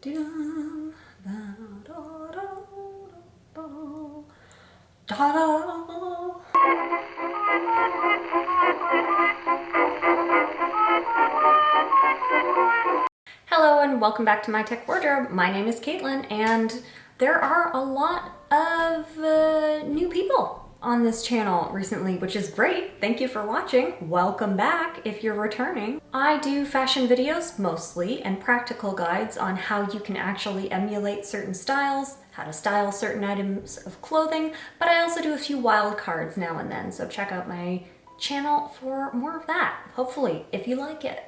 Hello and welcome back to My Tech Wardrobe. My name is Caitlin and there are a lot of new people on this channel recently, which is great. Thank you for watching. Welcome back if you're returning. I do fashion videos mostly and practical guides on how you can actually emulate certain styles, how to style certain items of clothing, but I also do a few wild cards now and then, so check out my channel for more of that, hopefully, if you like it.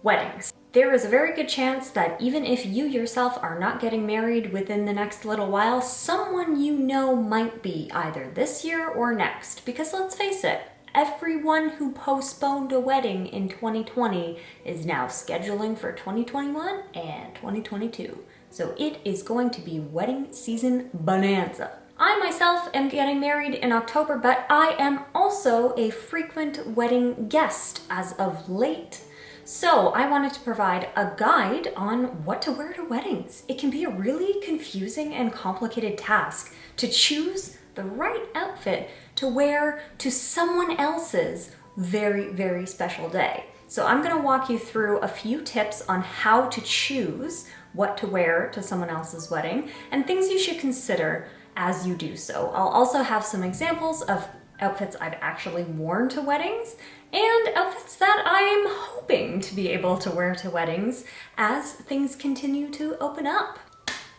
Weddings. There is a very good chance that even if you yourself are not getting married within the next little while, someone you know might be either this year or next. Because let's face it, everyone who postponed a wedding in 2020 is now scheduling for 2021 and 2022. So it is going to be wedding season bonanza. I myself am getting married in October, but I am also a frequent wedding guest as of late. So I wanted to provide a guide on what to wear to weddings. It can be a really confusing and complicated task to choose the right outfit to wear to someone else's very, very special day. So I'm gonna walk you through a few tips on how to choose what to wear to someone else's wedding and things you should consider as you do so. I'll also have some examples of outfits I've actually worn to weddings and outfits that I am hoping to be able to wear to weddings as things continue to open up.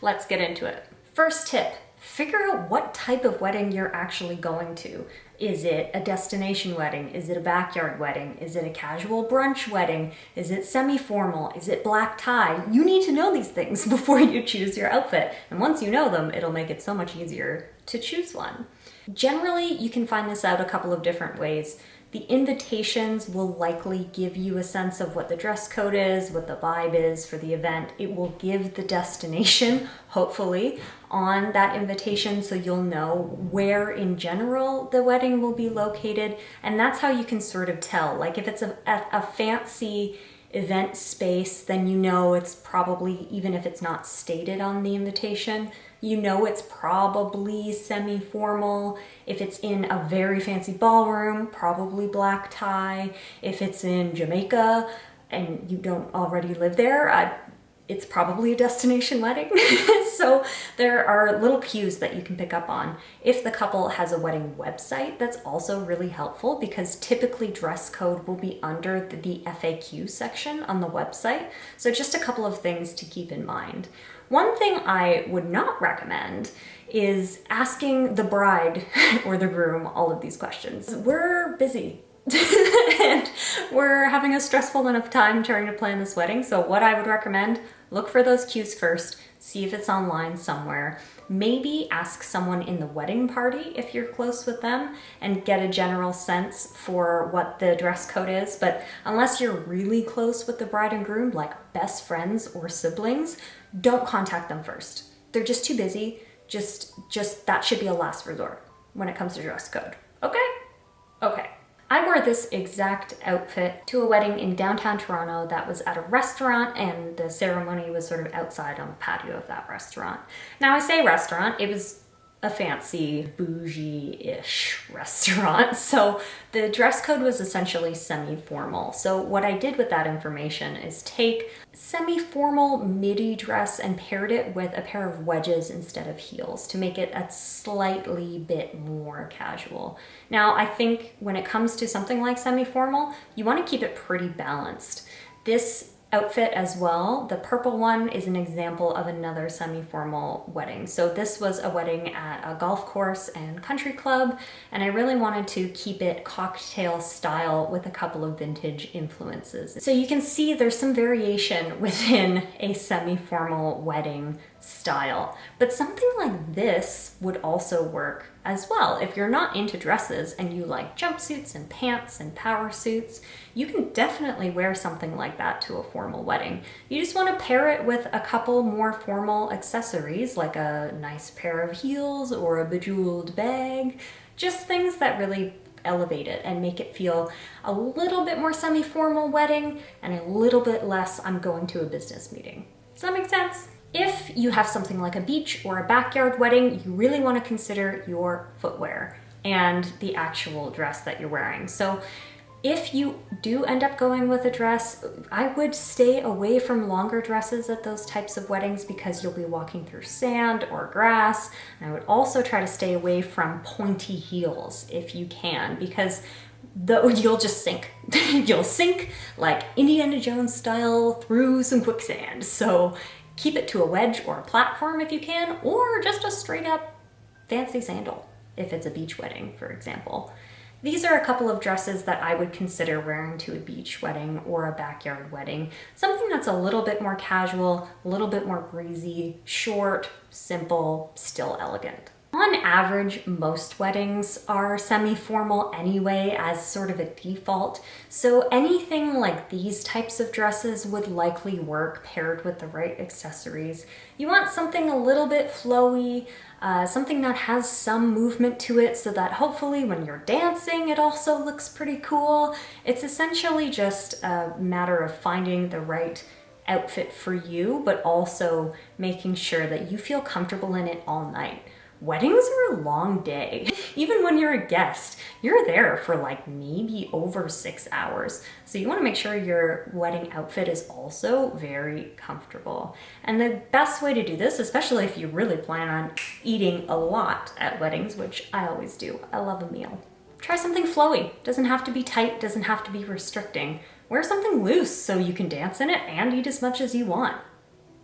Let's get into it. First tip, figure out what type of wedding you're actually going to. Is it a destination wedding? Is it a backyard wedding? Is it a casual brunch wedding? Is it semi-formal? Is it black tie? You need to know these things before you choose your outfit. And once you know them, it'll make it so much easier to choose one. Generally, you can find this out a couple of different ways. The invitations will likely give you a sense of what the dress code is, what the vibe is for the event. It will give the destination, hopefully, on that invitation so you'll know where in general the wedding will be located. And that's how you can sort of tell. Like if it's a fancy event space, then you know it's probably, even if it's not stated on the invitation, you know it's probably semi-formal. If it's in a very fancy ballroom, probably black tie. If it's in Jamaica and you don't already live there, it's probably a destination wedding. So there are little cues that you can pick up on. If the couple has a wedding website, that's also really helpful because typically dress code will be under the FAQ section on the website. So just a couple of things to keep in mind. One thing I would not recommend is asking the bride or the groom all of these questions. We're busy and we're having a stressful enough time trying to plan this wedding. So what I would recommend, look for those cues first, see if it's online somewhere. Maybe ask someone in the wedding party if you're close with them and get a general sense for what the dress code is. But unless you're really close with the bride and groom, like best friends or siblings, don't contact them first. They're just too busy. Just that should be a last resort when it comes to dress code. Okay? Okay. I wore this exact outfit to a wedding in downtown Toronto that was at a restaurant, and the ceremony was sort of outside on the patio of that restaurant. Now I say restaurant, it was a fancy bougie-ish restaurant. So the dress code was essentially semi-formal. So what I did with that information is take semi-formal midi dress and paired it with a pair of wedges instead of heels to make it a slightly bit more casual. Now, I think when it comes to something like semi-formal, you want to keep it pretty balanced. This outfit as well, the purple one, is an example of another semi-formal wedding. So this was a wedding at a golf course and country club, and I really wanted to keep it cocktail style with a couple of vintage influences. So you can see there's some variation within a semi-formal wedding style, but something like this would also work as well. If you're not into dresses and you like jumpsuits and pants and power suits, you can definitely wear something like that to a formal wedding. You just want to pair it with a couple more formal accessories like a nice pair of heels or a bejeweled bag, just things that really elevate it and make it feel a little bit more semi-formal wedding and a little bit less I'm going to a business meeting. Does that make sense? If you have something like a beach or a backyard wedding, you really want to consider your footwear and the actual dress that you're wearing. So if you do end up going with a dress, I would stay away from longer dresses at those types of weddings because you'll be walking through sand or grass. And I would also try to stay away from pointy heels if you can, because though you'll just sink. You'll sink like Indiana Jones style through some quicksand. So keep it to a wedge or a platform if you can, or just a straight up fancy sandal if it's a beach wedding, for example. These are a couple of dresses that I would consider wearing to a beach wedding or a backyard wedding. Something that's a little bit more casual, a little bit more breezy, short, simple, still elegant. On average, most weddings are semi-formal anyway as sort of a default, so anything like these types of dresses would likely work paired with the right accessories. You want something a little bit flowy, something that has some movement to it so that hopefully when you're dancing it also looks pretty cool. It's essentially just a matter of finding the right outfit for you, but also making sure that you feel comfortable in it all night. Weddings are a long day. Even when you're a guest, you're there for like maybe over 6 hours. So you want to make sure your wedding outfit is also very comfortable. And the best way to do this, especially if you really plan on eating a lot at weddings, which I always do, I love a meal. Try something flowy. Doesn't have to be tight, doesn't have to be restricting. Wear something loose so you can dance in it and eat as much as you want.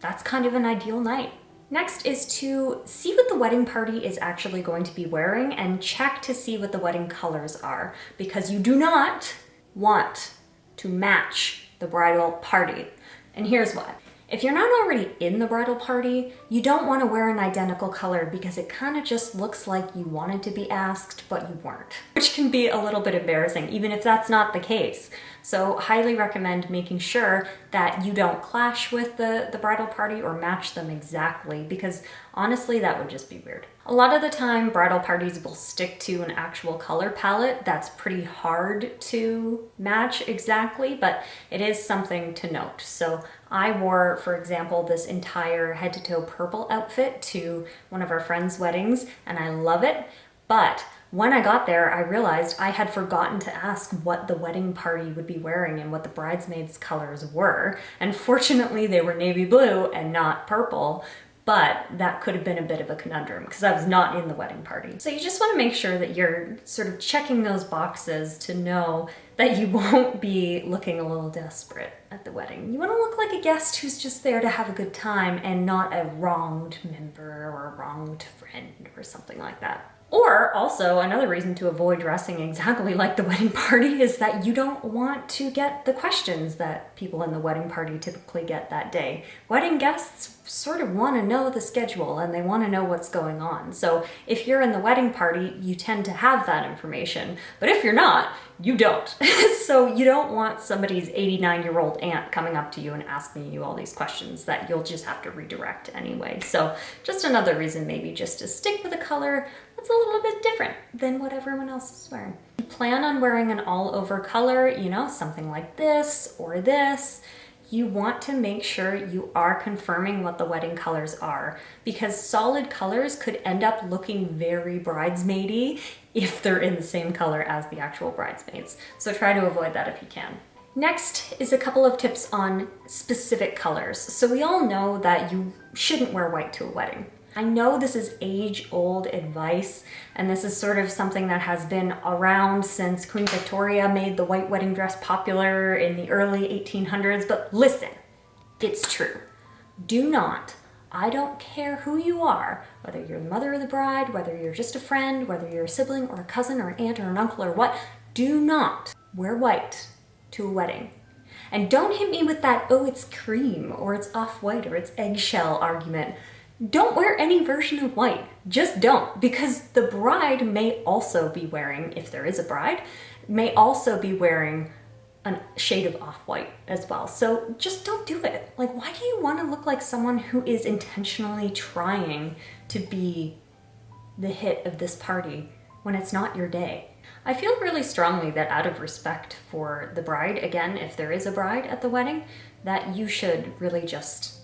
That's kind of an ideal night. Next is to see what the wedding party is actually going to be wearing and check to see what the wedding colors are, because you do not want to match the bridal party. And here's why. If you're not already in the bridal party, you don't want to wear an identical color because it kind of just looks like you wanted to be asked, but you weren't, which can be a little bit embarrassing, even if that's not the case. So highly recommend making sure that you don't clash with the bridal party or match them exactly, because honestly, that would just be weird. A lot of the time, bridal parties will stick to an actual color palette that's pretty hard to match exactly, but it is something to note. So I wore, for example, this entire head to toe purple outfit to one of our friends' weddings, and I love it, but when I got there, I realized I had forgotten to ask what the wedding party would be wearing and what the bridesmaids' colors were. And fortunately, they were navy blue and not purple, but that could have been a bit of a conundrum because I was not in the wedding party. So you just want to make sure that you're sort of checking those boxes to know that you won't be looking a little desperate at the wedding. You want to look like a guest who's just there to have a good time and not a wronged member or a wronged friend or something like that. Or also another reason to avoid dressing exactly like the wedding party is that you don't want to get the questions that people in the wedding party typically get that day. Wedding guests sort of want to know the schedule and they want to know what's going on. So if you're in the wedding party, you tend to have that information. But if you're not, you don't. So you don't want somebody's 89-year-old aunt coming up to you and asking you all these questions that you'll just have to redirect anyway. So just another reason maybe just to stick with a color that's a little bit different than what everyone else is wearing. You plan on wearing an all-over color, you know, something like this or this. You want to make sure you are confirming what the wedding colors are, because solid colors could end up looking very bridesmaidy if they're in the same color as the actual bridesmaids. So try to avoid that if you can. Next is a couple of tips on specific colors. So we all know that you shouldn't wear white to a wedding. I know this is age-old advice, and this is sort of something that has been around since Queen Victoria made the white wedding dress popular in the early 1800s, but listen, it's true. Do not, I don't care who you are, whether you're the mother of the bride, whether you're just a friend, whether you're a sibling or a cousin or an aunt or an uncle or what, do not wear white to a wedding. And don't hit me with that, oh, it's cream, or it's off-white, or it's eggshell argument. Don't wear any version of white. Just don't, because the bride may also be wearing, if there is a bride, may also be wearing a shade of off-white as well. So just don't do it. Like, why do you want to look like someone who is intentionally trying to be the hit of this party when it's not your day? I feel really strongly that out of respect for the bride, again, if there is a bride at the wedding, that you should really just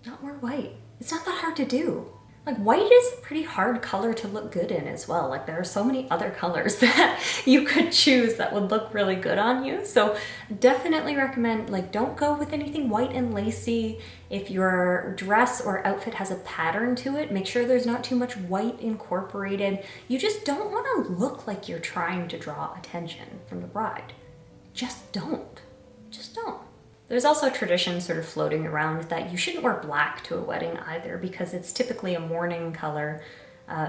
not wear white. It's not that hard to do. Like, white is a pretty hard color to look good in as well. Like, there are so many other colors that you could choose that would look really good on you. So definitely recommend, like, don't go with anything white and lacy. If your dress or outfit has a pattern to it, make sure there's not too much white incorporated. You just don't want to look like you're trying to draw attention from the bride. Just don't. Just don't. There's also a tradition sort of floating around that you shouldn't wear black to a wedding either, because it's typically a mourning color,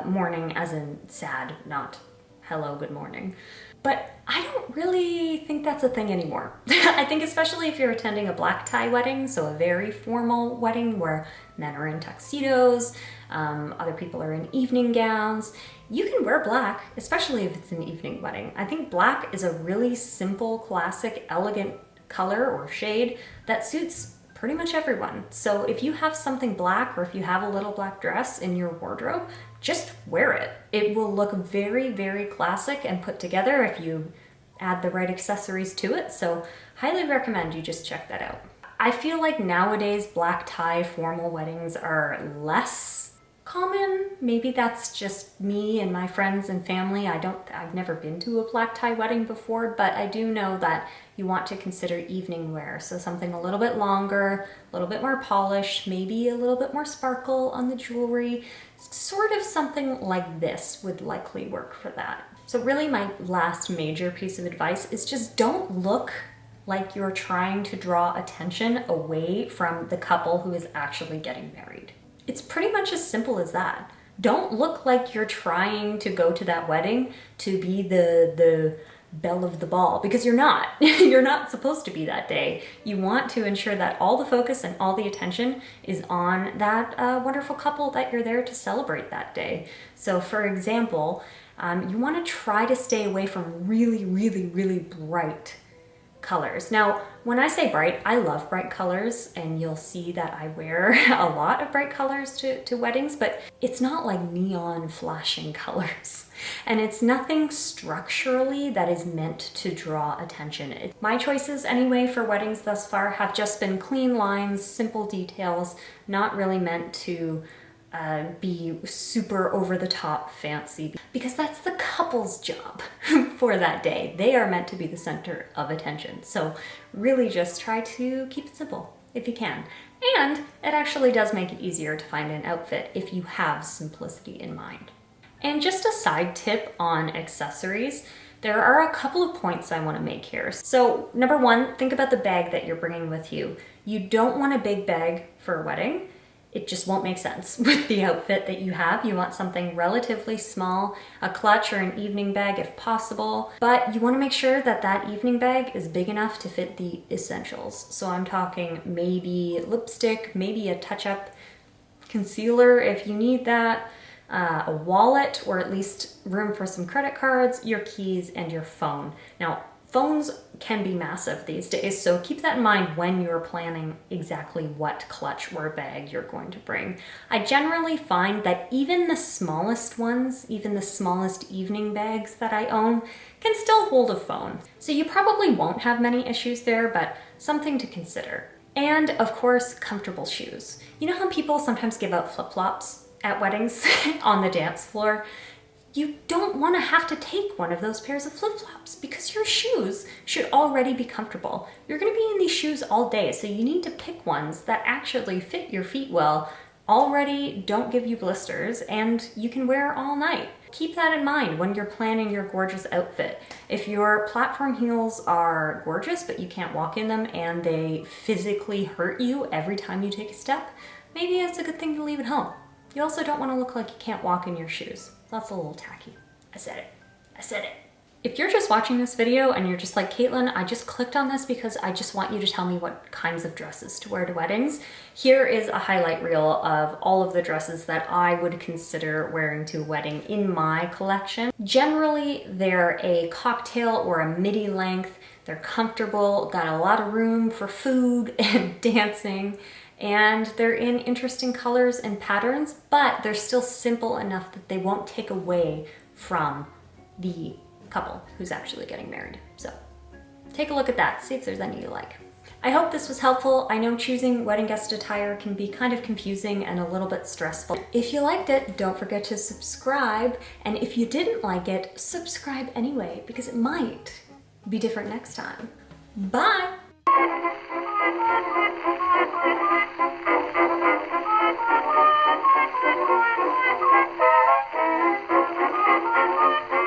mourning as in sad, not hello, good morning. But I don't really think that's a thing anymore. I think especially if you're attending a black tie wedding, so a very formal wedding where men are in tuxedos, other people are in evening gowns, you can wear black, especially if it's an evening wedding. I think black is a really simple, classic, elegant color or shade that suits pretty much everyone. So if you have something black, or if you have a little black dress in your wardrobe, just wear it. It will look very, very classic and put together if you add the right accessories to it. So highly recommend you just check that out. I feel like nowadays black tie formal weddings are less common. Maybe that's just me and my friends and family. I've never been to a black tie wedding before, but I do know that you want to consider evening wear. So something a little bit longer, a little bit more polished, maybe a little bit more sparkle on the jewelry. Sort of something like this would likely work for that. So really my last major piece of advice is just don't look like you're trying to draw attention away from the couple who is actually getting married. It's pretty much as simple as that. Don't look like you're trying to go to that wedding to be the belle of the ball, because you're not. You're not supposed to be that day. You want to ensure that all the focus and all the attention is on that wonderful couple that you're there to celebrate that day. So for example, you want to try to stay away from really, really, really bright colors. Now, when I say bright, I love bright colors, and you'll see that I wear a lot of bright colors to weddings, but it's not like neon flashing colors. And it's nothing structurally that is meant to draw attention. My choices anyway for weddings thus far have just been clean lines, simple details, not really meant to be super over the top fancy, because that's the couple's job for that day. They are meant to be the center of attention. So really just try to keep it simple if you can. And it actually does make it easier to find an outfit if you have simplicity in mind. And just a side tip on accessories, there are a couple of points I want to make here. So number one, think about the bag that you're bringing with you. You don't want a big bag for a wedding. It just won't make sense with the outfit that you have. You want something relatively small, a clutch or an evening bag if possible, but you want to make sure that that evening bag is big enough to fit the essentials. So I'm talking maybe lipstick, maybe a touch-up concealer if you need that, a wallet, or at least room for some credit cards, your keys, and your phone. Now, phones can be massive these days, so keep that in mind when you're planning exactly what clutch or bag you're going to bring. I generally find that even the smallest ones, even the smallest evening bags that I own, can still hold a phone. So you probably won't have many issues there, but something to consider. And of course, comfortable shoes. You know how people sometimes give out flip-flops at weddings on the dance floor? You don't want to have to take one of those pairs of flip-flops because your shoes should already be comfortable. You're going to be in these shoes all day, so you need to pick ones that actually fit your feet well, already don't give you blisters, and you can wear all night. Keep that in mind when you're planning your gorgeous outfit. If your platform heels are gorgeous but you can't walk in them and they physically hurt you every time you take a step, maybe it's a good thing to leave at home. You also don't want to look like you can't walk in your shoes. That's a little tacky. I said it. I said it. If you're just watching this video and you're just like, Caitlin, I just clicked on this because I just want you to tell me what kinds of dresses to wear to weddings, here is a highlight reel of all of the dresses that I would consider wearing to a wedding in my collection. Generally, they're a cocktail or a midi length. They're comfortable, got a lot of room for food and dancing, and they're in interesting colors and patterns, but they're still simple enough that they won't take away from the couple who's actually getting married. So take a look at that, see if there's any you like. I hope this was helpful. I know choosing wedding guest attire can be kind of confusing and a little bit stressful. If you liked it, don't forget to subscribe. And if you didn't like it, subscribe anyway, because it might be different next time. Bye!